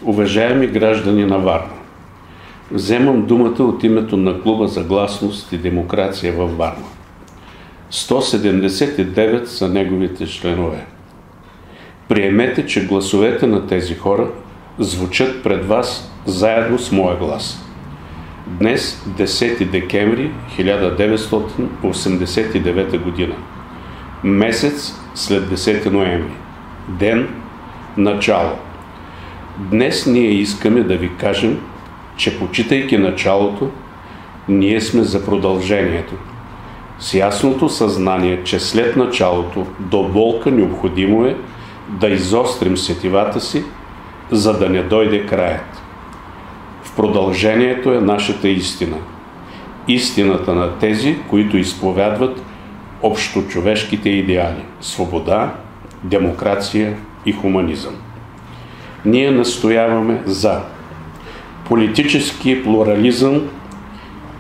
Уважаеми граждани на Варна, вземам думата от името на Клуба за гласност и демокрация във Варна. 179 са неговите членове. Приемете, че гласовете на тези хора звучат пред вас заедно с моя глас. Днес, 10 декември 1989 година, месец след 10 ноември, ден начало. Днес ние искаме да ви кажем, че почитайки началото, ние сме за продължението. С ясното съзнание, че след началото до болка необходимо е да изострим сетивата си, за да не дойде краят. В продължението е нашата истина. Истината на тези, които изповядват общочовешките идеали – свобода, демокрация и хуманизъм. Ние настояваме за политически плурализъм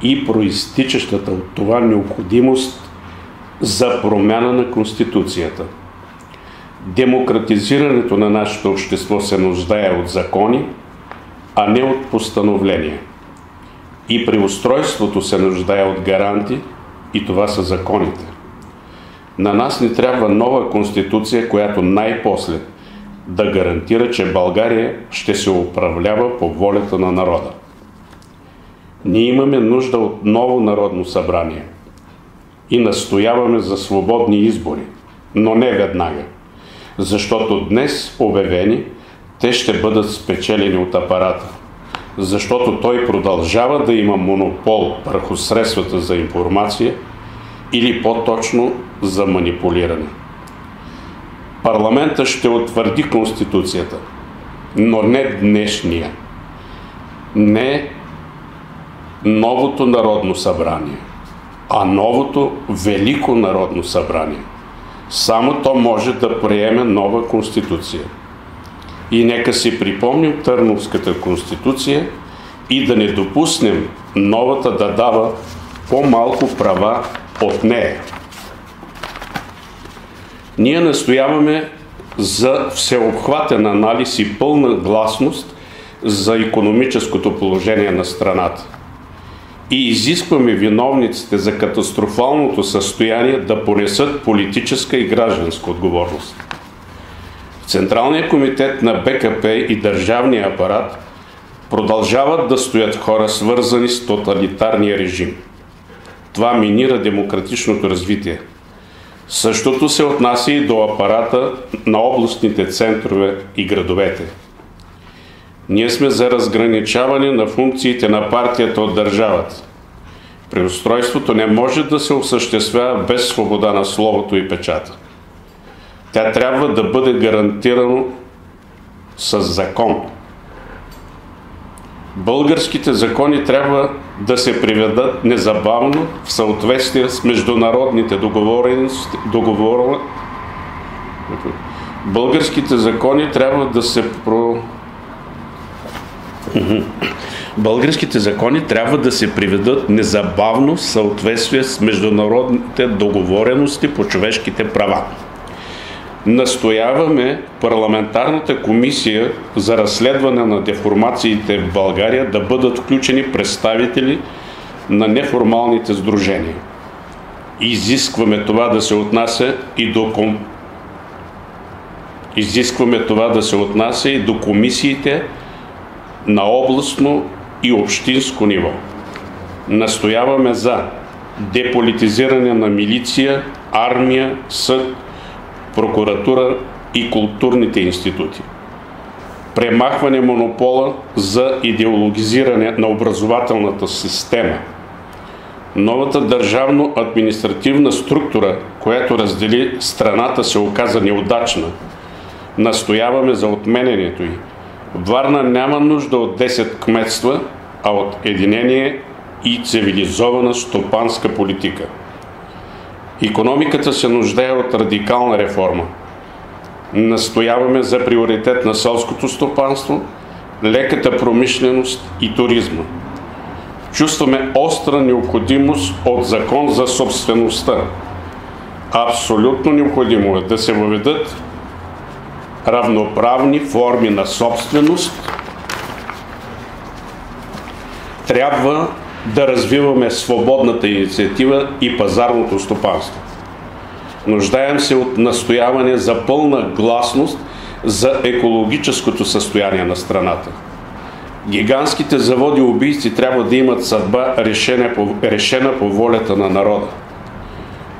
и проистичащата от това необходимост за промяна на Конституцията. Демократизирането на нашето общество се нуждае от закони, а не от постановления. И преустройството се нуждае от гаранти, и това са законите. На нас ни трябва нова Конституция, която най-после да гарантира, че България ще се управлява по волята на народа. Ние имаме нужда от ново Народно събрание и настояваме за свободни избори, но не веднага, защото днес обявени, те ще бъдат спечелени от апарата, защото той продължава да има монопол върху средствата за информация или по-точно за манипулиране. Парламентът ще утвърди Конституцията, но не днешния, не новото Народно събрание, а новото Велико Народно събрание. Само то може да приеме нова Конституция. И нека си припомним Търновската Конституция и да не допуснем новата да дава по-малко права от нея. Ние настояваме за всеобхватен анализ и пълна гласност за икономическото положение на страната. И изискваме виновниците за катастрофалното състояние да понесат политическа и гражданска отговорност. В Централния комитет на БКП и държавния апарат продължават да стоят хора, свързани с тоталитарния режим. Това минира демократичното развитие. Същото се отнася и до апарата на областните центрове и градовете. Ние сме за разграничаване на функциите на партията от държавата. Преустройството не може да се осъществява без свобода на словото и печата. Тя трябва да бъде гарантирана с закон. Българските закони трябва да се приведат незабавно в съответствие с международните договорености. Българските закони трябва да се Българските закони трябва да се приведат незабавно в съответствие с международните договорености по човешките права. Настояваме парламентарната комисия за разследване на деформациите в България да бъдат включени представители на неформалните сдружения. Изискваме това да се отнася и до комисиите на областно и общинско ниво. Настояваме за деполитизиране на милиция, армия, съд, прокуратура и културните институти. Премахване монопола за идеологизиране на образователната система. Новата държавно-административна структура, която раздели страната, се оказа неудачна. Настояваме за отменянето й. Варна няма нужда от 10 кметства, а от единение и цивилизована стопанска политика. Икономиката се нуждае от радикална реформа. Настояваме за приоритет на селското стопанство, леката промишленост и туризма. Чувстваме остра необходимост от закон за собствеността. Абсолютно необходимо е да се въведат равноправни форми на собственост трябва да развиваме свободната инициатива и пазарното стопанство. Нуждаем се от настояване за пълна гласност за екологическото състояние на страната. Гигантските заводи убийци трябва да имат съдба решена по волята на народа.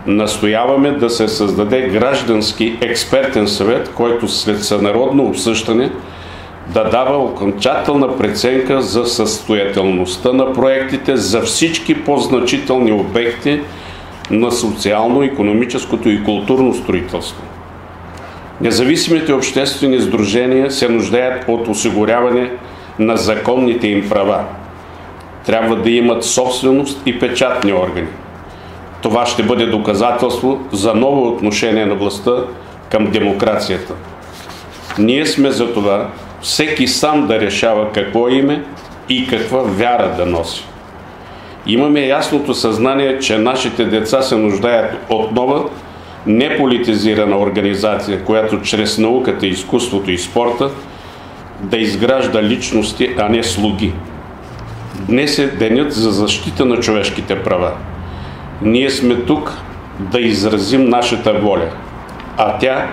Настояваме да се създаде граждански експертен съвет, който след сънародно обсъждане да дава окончателна преценка за състоятелността на проектите за всички по-значителни обекти на социално-икономическото и културно строителство. Независимите обществени сдружения се нуждаят от осигуряване на законните им права. Трябва да имат собственост и печатни органи. Това ще бъде доказателство за ново отношение на властта към демокрацията. Ние сме за това всеки сам да решава какво име и каква вяра да носи. Имаме ясното съзнание, че нашите деца се нуждаят от нова, неполитизирана организация, която чрез науката, изкуството и спорта да изгражда личности, а не слуги. Днес е денят за защита на човешките права. Ние сме тук да изразим нашата воля, а тя,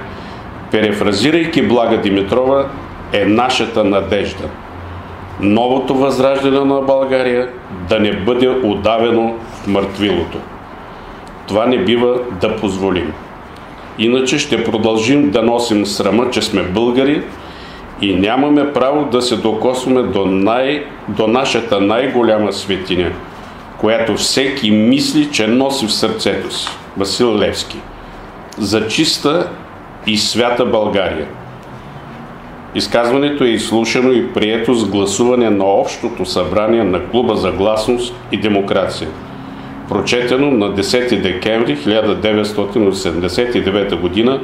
перефразирайки Блага Димитрова, е нашата надежда. Новото възраждане на България да не бъде удавено в мъртвилото. Това не бива да позволим. Иначе ще продължим да носим срама, че сме българи и нямаме право да се докосваме до нашата най-голяма светиня, която всеки мисли, че носи в сърцето си. Васил Левски. За чиста и свята България. Изказването е изслушано и прието с гласуване на Общото събрание на Клуба за гласност и демокрация, прочетено на 10 декември 1989 г.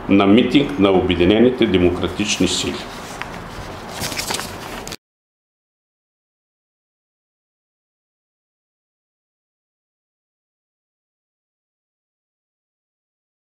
на митинг на Обединените демократични сили.